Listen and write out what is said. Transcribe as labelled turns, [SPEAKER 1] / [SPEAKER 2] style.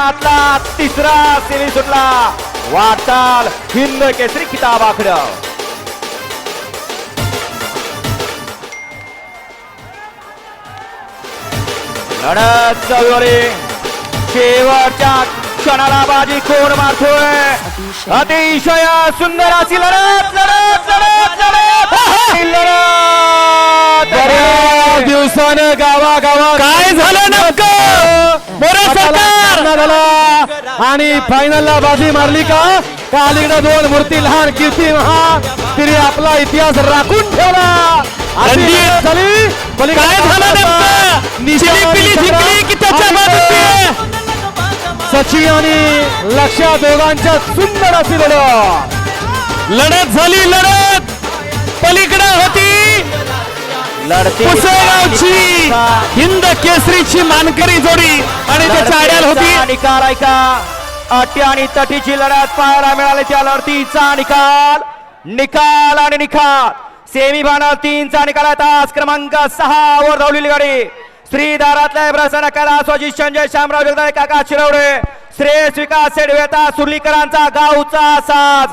[SPEAKER 1] मैदानातला तिसरा सेमी सुटला. वाटचाल हिंद केसरी किताबाकडं. लढत चालू. शेवटच्या क्षणाला बाजी कोण मारतोय. अतिशय सुंदर अशी लढत लढत लढत लढत लढत.
[SPEAKER 2] बऱ्याच दिवसानं गावागावात
[SPEAKER 3] काय झालं नेमकं
[SPEAKER 2] आणि फायनलला बाजी मारली का? अलीकडे दोन मूर्ती लहान कीर्ती महान तिने आपला इतिहास राखून ठेवला.
[SPEAKER 3] काय झालं नेमकं? जिंकली की त्याच्या बाजूने
[SPEAKER 2] सचिन आणि लक्ष्या दोघांच्या सुंदर अशी
[SPEAKER 3] लढत झाली. लढत पलीकडे होती. पुसेगावची हिंद केसरीची मानकरी जोडी आणि त्याच्या आड्याला होती.
[SPEAKER 1] निकाल ऐका. अटी आणि तटीची लढत पाहायला मिळाली. त्या लढतीचा निकाल निकाल आणि निकाल. सेमी फायनल 3चा निकाल. तास क्रमांक 6 वर धावलेली गाडी श्रीदारातल्या प्रसन्न कला स्वजित संजय शामराव जगदाळे काका शिरवडे श्रेयस विकास सेडवेता सुर्लीकरांचा गावचा साज.